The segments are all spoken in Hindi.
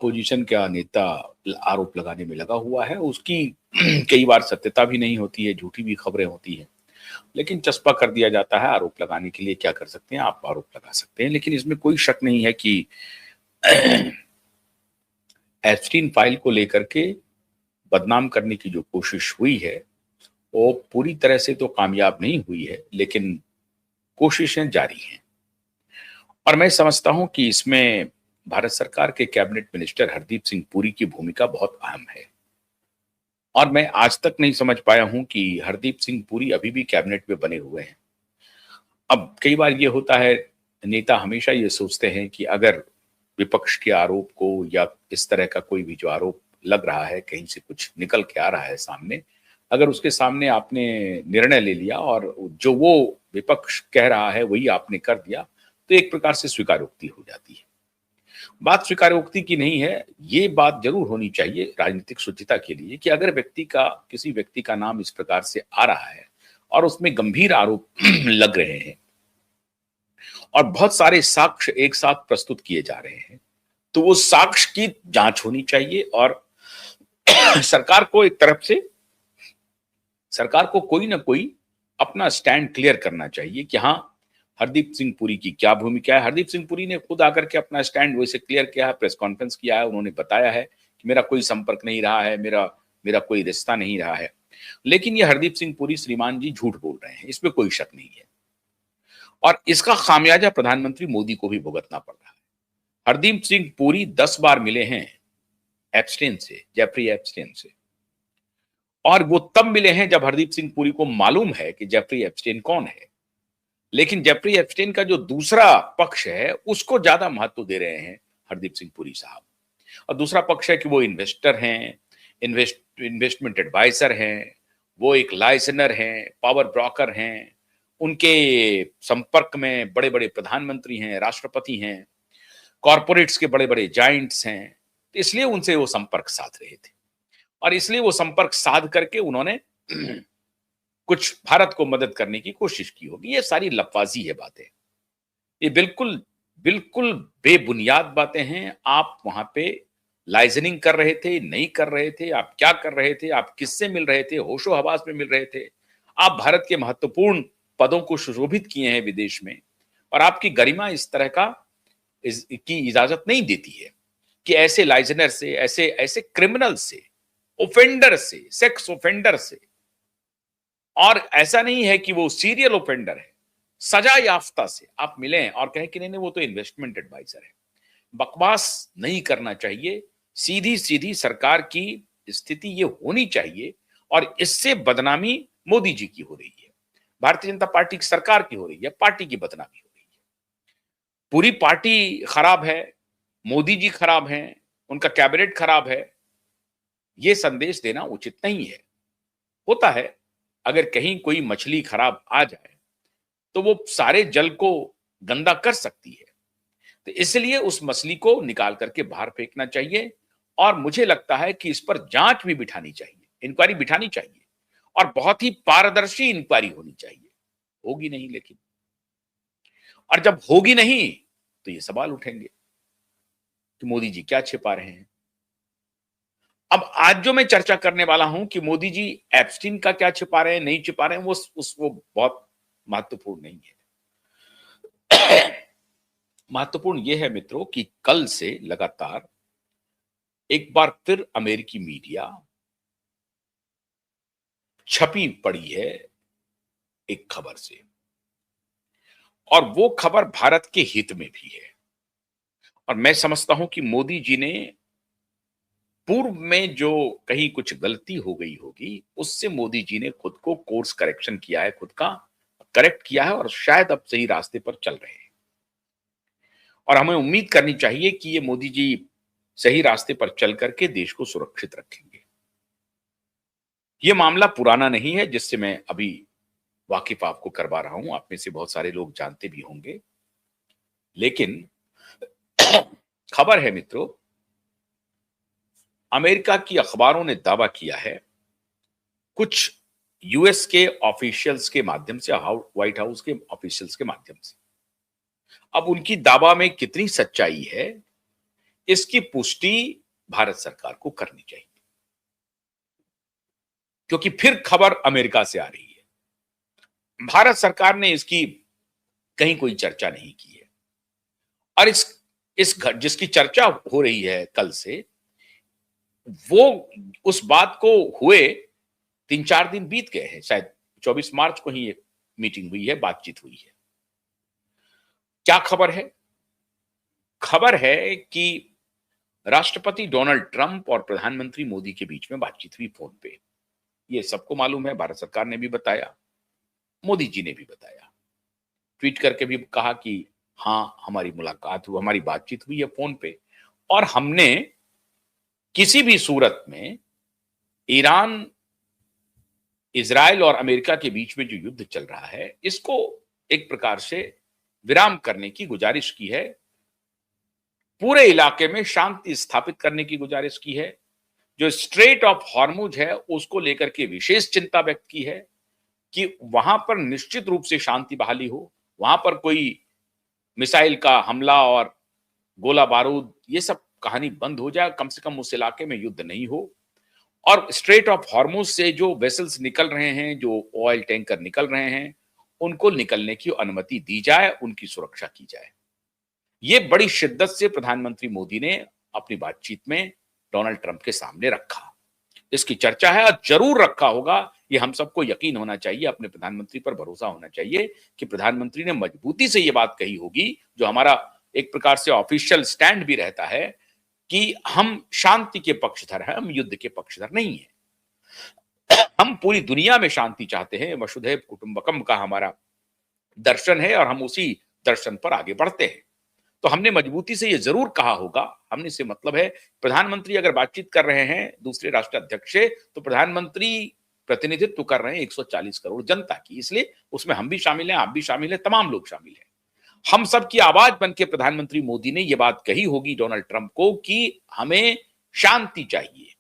पोजीशन का नेता आरोप लगाने में लगा हुआ है, उसकी कई बार सत्यता भी नहीं होती है, झूठी भी खबरें होती हैं। लेकिन चस्पा कर दिया जाता है आरोप लगाने के लिए। क्या कर सकते हैं? आप आरोप लगा सकते हैं, लेकिन इसमें कोई शक नहीं है कि एप्स्टीन फाइल को लेकर के बदनाम करने की जो कोशिश हुई है, वो पूरी तरह से तो कामयाब नहीं हुई है, लेकिन कोशिशें जारी हैं। और मैं समझता हूं कि इसमें भारत सरकार के कैबिनेट मिनिस्टर हरदीप सिंह पुरी की भूमिका बहुत अहम है। और मैं आज तक नहीं समझ पाया हूं कि हरदीप सिंह पुरी अभी भी कैबिनेट में बने हुए हैं। अब कई बार ये होता है, नेता हमेशा ये सोचते हैं कि अगर विपक्ष के आरोप को या इस तरह का कोई भी जो आरोप लग रहा है, कहीं से कुछ निकल के आ रहा है सामने, अगर उसके सामने आपने निर्णय ले लिया और जो वो विपक्ष कह रहा है वही आपने कर दिया, तो एक प्रकार से स्वीकारोक्ति हो जाती है। बात स्वीकारोक्ति की नहीं है, ये बात जरूर होनी चाहिए राजनीतिक शुचिता के लिए कि अगर किसी व्यक्ति का नाम इस प्रकार से आ रहा है और उसमें गंभीर आरोप लग रहे हैं और बहुत सारे साक्ष्य एक साथ प्रस्तुत किए जा रहे हैं, तो वो साक्ष्य की जांच होनी चाहिए। और सरकार को एक तरफ से सरकार को कोई ना कोई अपना स्टैंड क्लियर करना चाहिए कि हाँ, हरदीप सिंह पुरी की क्या भूमिका है। हरदीप सिंह पुरी ने खुद आकर के अपना स्टैंड वैसे क्लियर किया है, प्रेस कॉन्फ्रेंस किया है, उन्होंने बताया है कि मेरा कोई संपर्क नहीं रहा है, मेरा मेरा कोई रिश्ता नहीं रहा है। लेकिन ये हरदीप सिंह पुरी श्रीमान जी झूठ बोल रहे हैं, इसमें कोई शक नहीं है। और इसका खामियाजा प्रधानमंत्री मोदी को भी भुगतना पड़ रहा है। हरदीप सिंह पुरी 10 बार मिले हैं एप्स्टेन से, जेफरी एप्स्टेन से। और वो तब मिले हैं जब हरदीप सिंह पुरी को मालूम है कि जेफरी एप्स्टेन कौन है। लेकिन जेफरी एप्स्टेन का जो दूसरा पक्ष है, उसको ज्यादा महत्व दे रहे हैं हरदीप सिंह पुरी साहब। और दूसरा पक्ष है कि वो इन्वेस्टर हैं, इन्वेस्टमेंट एडवाइजर हैं, वो एक लाइसेनर हैं, पावर ब्रोकर हैं, उनके संपर्क में बड़े बड़े प्रधानमंत्री हैं, राष्ट्रपति हैं, कॉरपोरेट्स के बड़े बड़े जाइंट्स हैं। तो इसलिए उनसे वो संपर्क साध रहे थे और इसलिए वो संपर्क साध करके उन्होंने कुछ भारत को मदद करने की कोशिश की होगी। ये सारी लफाजी है बातें, ये बिल्कुल बिल्कुल बेबुनियाद बातें हैं। आप वहां पे लाइजनिंग कर रहे थे, नहीं कर रहे थे, आप क्या कर रहे थे, आप किससे मिल रहे थे, होशो हवास में मिल रहे थे। आप भारत के महत्वपूर्ण पदों को सुशोभित किए हैं विदेश में, और आपकी गरिमा इस तरह की इजाजत नहीं देती है कि ऐसे लाइजनर से, ऐसे ऐसे क्रिमिनल से, ओफेंडर से, सेक्स ओफेंडर से, और ऐसा नहीं है कि वो सीरियल ओफेंडर है, सजा याफ्ता से आप मिले और कहें कि नहीं नहीं वो तो इन्वेस्टमेंट एडवाइजर है। बकवास नहीं करना चाहिए। सीधी सीधी सरकार की स्थिति ये होनी चाहिए, और इससे बदनामी मोदी जी की हो रही है, भारतीय जनता पार्टी की सरकार की हो रही है, पार्टी की बदनामी हो रही है। पूरी पार्टी खराब है, मोदी जी खराब हैं, उनका कैबिनेट खराब है, ये संदेश देना उचित नहीं है। होता है, अगर कहीं कोई मछली खराब आ जाए तो वो सारे जल को गंदा कर सकती है। तो इसलिए उस मछली को निकाल करके बाहर फेंकना चाहिए। और मुझे लगता है कि इस पर जांच भी बिठानी चाहिए, इंक्वायरी बिठानी चाहिए, और बहुत ही पारदर्शी इंक्वायरी होनी चाहिए। होगी नहीं लेकिन, और जब होगी नहीं तो ये सवाल उठेंगे कि मोदी जी क्या छिपा रहे हैं। अब आज जो मैं चर्चा करने वाला हूं कि मोदी जी एप्स्टीन का क्या छिपा रहे हैं, नहीं छिपा रहे हैं, वो बहुत महत्वपूर्ण नहीं है। महत्वपूर्ण यह है मित्रों कि कल से लगातार एक बार फिर अमेरिकी मीडिया छपी पड़ी है एक खबर से, और वो खबर भारत के हित में भी है। और मैं समझता हूं कि मोदी जी ने पूर्व में जो कहीं कुछ गलती हो गई होगी, उससे मोदी जी ने खुद को कोर्स करेक्शन किया है, खुद का करेक्ट किया है, और शायद अब सही रास्ते पर चल रहे हैं। और हमें उम्मीद करनी चाहिए कि ये मोदी जी सही रास्ते पर चल करके देश को सुरक्षित रखेंगे। ये मामला पुराना नहीं है जिससे मैं अभी वाकिफ आपको करवा रहा हूं, आप में से बहुत सारे लोग जानते भी होंगे। लेकिन खबर है मित्रों, अमेरिका की अखबारों ने दावा किया है, कुछ यूएस के ऑफिशियल्स के माध्यम से, व्हाइट हाउस के ऑफिशियल्स के माध्यम से। अब उनकी दावा में कितनी सच्चाई है इसकी पुष्टि भारत सरकार को करनी चाहिए, क्योंकि फिर खबर अमेरिका से आ रही है। भारत सरकार ने इसकी कहीं कोई चर्चा नहीं की है। और जिसकी चर्चा हो रही है कल से, वो उस बात को हुए 3-4 दिन बीत गए हैं। शायद 24 मार्च को ही ये मीटिंग हुई है, बातचीत हुई है। क्या खबर है? खबर है कि राष्ट्रपति डोनाल्ड ट्रंप और प्रधानमंत्री मोदी के बीच में बातचीत हुई फोन पे। ये सबको मालूम है, भारत सरकार ने भी बताया, मोदी जी ने भी बताया, ट्वीट करके भी कहा कि हां, हमारी मुलाकात हुई, हमारी बातचीत हुई है फोन पे, और हमने किसी भी सूरत में ईरान, इजराइल और अमेरिका के बीच में जो युद्ध चल रहा है, इसको एक प्रकार से विराम करने की गुजारिश की है, पूरे इलाके में शांति स्थापित करने की गुजारिश की है, जो स्ट्रेट ऑफ हॉर्मुज है उसको लेकर के विशेष चिंता व्यक्त की है कि वहां पर निश्चित रूप से शांति बहाली हो, वहां पर कोई मिसाइल का हमला और गोला बारूद ये सब कहानी बंद हो जाए, कम से कम उस इलाके में युद्ध नहीं हो। और स्ट्रेट ऑफ हॉर्मुज से जो वेसल्स निकल रहे हैं, जो ऑयल टैंकर निकल रहे हैं, उनको निकलने की अनुमति दी जाए, उनकी सुरक्षा की जाए। ये बड़ी शिद्दत से प्रधानमंत्री मोदी ने अपनी बातचीत में डोनाल्ड ट्रंप के सामने रखा। इसकी चर्चा है और जरूर रखा होगा। ये हम सबको यकीन होना चाहिए, अपने प्रधानमंत्री पर भरोसा होना चाहिए कि प्रधानमंत्री ने मजबूती से ये बात कही होगी, जो हमारा एक प्रकार से ऑफिशियल स्टैंड भी रहता है कि हम शांति के पक्षधर हैं, हम युद्ध के पक्षधर नहीं हैं। हम पूरी दुनिया में शांति चाहते हैं, वसुधैव कुटुंबकम का हमारा दर्शन है और हम उसी दर्शन पर आगे बढ़ते हैं। तो हमने मजबूती से ये जरूर कहा होगा, हमने से मतलब है, प्रधानमंत्री अगर बातचीत कर रहे हैं दूसरे राष्ट्राध्यक्ष से, तो प्रधानमंत्री प्रतिनिधित्व कर रहे हैं 140 करोड़ जनता की, इसलिए उसमें हम भी शामिल हैं, आप भी शामिल हैं, तमाम लोग शामिल हैं। हम सब की आवाज बन के प्रधानमंत्री मोदी ने यह बात कही होगी डोनाल्ड ट्रंप को कि हमें शांति चाहिए,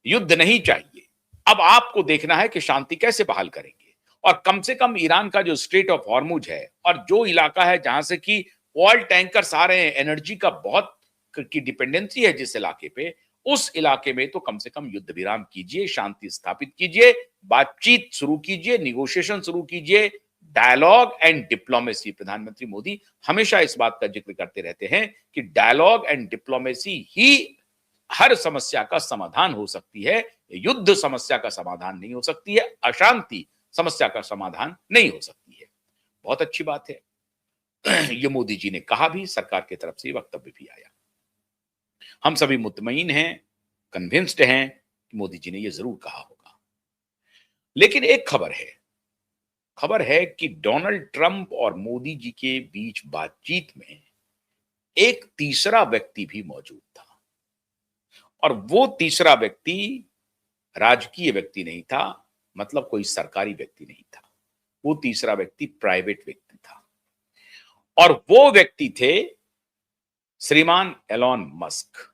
युद्ध नहीं चाहिए। अब आपको देखना है कि शांति कैसे बहाल करेंगे, और कम से कम ईरान का जो स्ट्रेट ऑफ हॉर्मुज है और जो इलाका है जहां से कि ऑयल टैंकर्स आ रहे हैं, एनर्जी का बहुत की डिपेंडेंसी है जिस इलाके पे, उस इलाके में तो कम से कम युद्ध विराम कीजिए, शांति स्थापित कीजिए, बातचीत शुरू कीजिए, निगोशिएशन शुरू कीजिए, डायलॉग एंड डिप्लोमेसी। प्रधानमंत्री मोदी हमेशा इस बात का जिक्र करते रहते हैं कि डायलॉग एंड डिप्लोमेसी ही हर समस्या का समाधान हो सकती है, युद्ध समस्या का समाधान नहीं हो सकती है, अशांति समस्या का समाधान नहीं हो सकती है। बहुत अच्छी बात है। ये मोदी जी ने कहा भी, सरकार की तरफ से वक्तव्य भी आया। हम सभी मुतमईन हैं, कन्विंस्ड हैं कि मोदी जी ने ये जरूर कहा होगा। लेकिन एक खबर है कि डोनाल्ड ट्रंप और मोदी जी के बीच बातचीत में एक तीसरा व्यक्ति भी मौजूद था, और वो तीसरा व्यक्ति राजकीय व्यक्ति नहीं था, मतलब कोई सरकारी व्यक्ति नहीं था। वो तीसरा व्यक्ति प्राइवेट व्यक्ति था, और वो व्यक्ति थे श्रीमान एलॉन मस्क।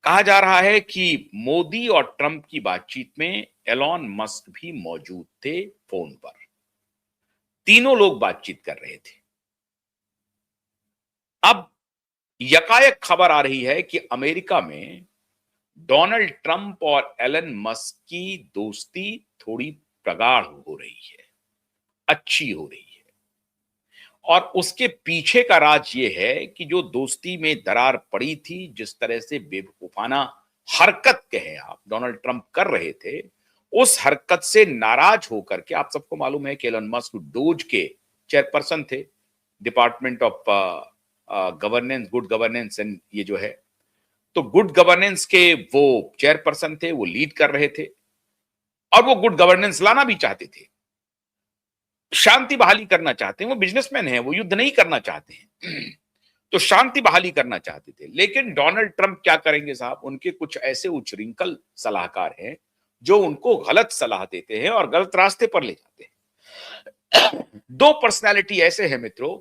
कहा जा रहा है कि मोदी और ट्रंप की बातचीत में एलॉन मस्क भी मौजूद थे फोन पर। तीनों लोग बातचीत कर रहे थे। अब यकायक खबर आ रही है कि अमेरिका में डोनाल्ड ट्रंप और एलन मस्क की दोस्ती थोड़ी प्रगाढ़ हो रही है, अच्छी हो रही है। और उसके पीछे का राज यह है कि जो दोस्ती में दरार पड़ी थी, जिस तरह से बेवकूफाना हरकत कहे आप डोनाल्ड ट्रंप कर रहे थे, उस हरकत से नाराज होकर के, आप सबको मालूम है कि एलन मस्क डोज के चेयरपर्सन थे, department of governance, good governance and ये जो है, तो गुड गवर्नेंस के वो चेयरपर्सन थे, वो लीड कर रहे थे, और वो गुड गवर्नेंस लाना भी चाहते थे, शांति बहाली करना चाहते हैं। वो बिजनेसमैन हैं, वो युद्ध नहीं करना चाहते हैं, तो शांति बहाली करना चाहते थे। लेकिन डोनाल्ड ट्रंप क्या करेंगे साहब, उनके कुछ ऐसे उच्चृंखल सलाहकार हैं जो उनको गलत सलाह देते हैं और गलत रास्ते पर ले जाते हैं। दो पर्सनालिटी ऐसे हैं मित्रों,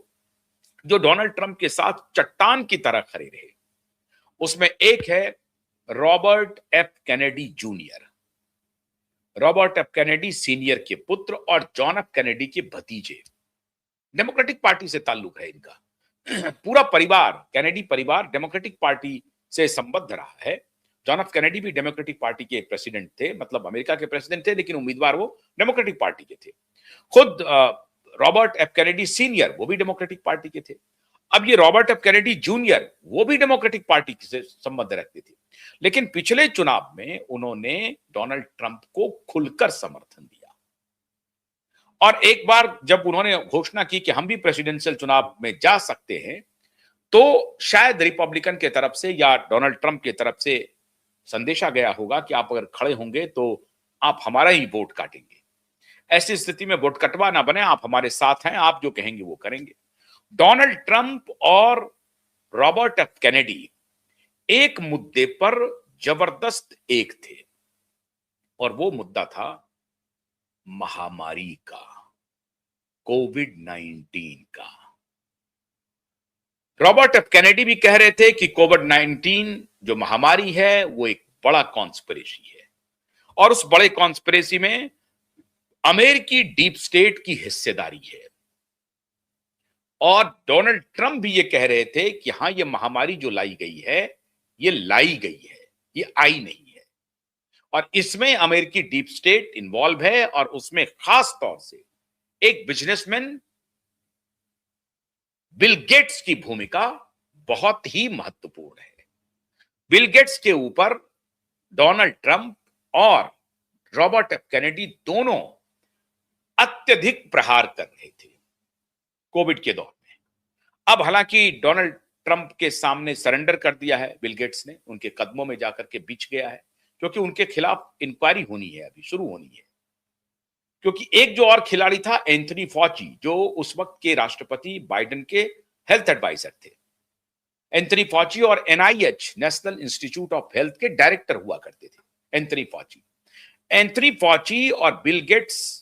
जो डोनाल्ड ट्रंप के साथ चट्टान की तरह खड़े रहे। उसमें एक है Robert F Kennedy junior, Robert F Kennedy senior के पुत्र और जॉन एफ कैनेडी के भतीजे। डेमोक्रेटिक पार्टी से ताल्लुक है इनका। पूरा परिवार, कैनेडी परिवार डेमोक्रेटिक पार्टी से संबद्ध रहा है। जॉन एफ कैनेडी भी डेमोक्रेटिक पार्टी के प्रेसिडेंट थे, मतलब अमेरिका के प्रेसिडेंट थे, लेकिन उम्मीदवार वो डेमोक्रेटिक पार्टी के थे। खुद रॉबर्ट एफ कैनेडी सीनियर वो भी डेमोक्रेटिक पार्टी के थे। अब ये रॉबर्ट एफ कैनेडी जूनियर वो भी डेमोक्रेटिक पार्टी से संबंध रखते थे, लेकिन पिछले चुनाव में उन्होंने डोनाल्ड ट्रंप को खुलकर समर्थन दिया। और एक बार जब उन्होंने घोषणा की कि हम भी प्रेसिडेंशियल चुनाव में जा सकते हैं, तो शायद रिपब्लिकन के तरफ से या डोनाल्ड ट्रंप की तरफ से संदेशा गया होगा कि आप अगर खड़े होंगे तो आप हमारा ही वोट काटेंगे। ऐसी स्थिति में वोट कटवा ना बने, आप हमारे साथ हैं, आप जो कहेंगे वो करेंगे। डोनाल्ड ट्रंप और रॉबर्ट एफ कैनेडी एक मुद्दे पर जबरदस्त एक थे, और वो मुद्दा था महामारी का, कोविड-19 का। रॉबर्ट एफ कैनेडी भी कह रहे थे कि कोविड-19 जो महामारी है वो एक बड़ा कॉन्स्पिरेसी है, और उस बड़े कॉन्स्पिरेसी में अमेरिकी डीप स्टेट की हिस्सेदारी है। और डोनाल्ड ट्रंप भी ये कह रहे थे कि हां, ये महामारी जो लाई गई है, ये लाई गई है, ये आई नहीं है, और इसमें अमेरिकी डीप स्टेट इन्वॉल्व है, और उसमें खास तौर से एक बिजनेसमैन बिल गेट्स की भूमिका बहुत ही महत्वपूर्ण है। बिल गेट्स के ऊपर डोनाल्ड ट्रंप और रॉबर्ट एफ कैनेडी दोनों अत्यधिक प्रहार कर रहे थे कोविड के दौर में। अब हालांकि डोनाल्ड ट्रंप के सामने सरेंडर कर दिया है बिल गेट्स ने, उनके कदमों में जाकर के बिछ गया है, क्योंकि उनके खिलाफ इंक्वायरी होनी है, अभी शुरू होनी है। क्योंकि एक जो और खिलाड़ी था एंथनी फॉची, जो उस वक्त के राष्ट्रपति बाइडेन के हेल्थ एडवाइजर थे। एंथनी फॉची और NIH, national institute of health के डायरेक्टर हुआ करते थे एंथनी फॉची और बिल गेट्स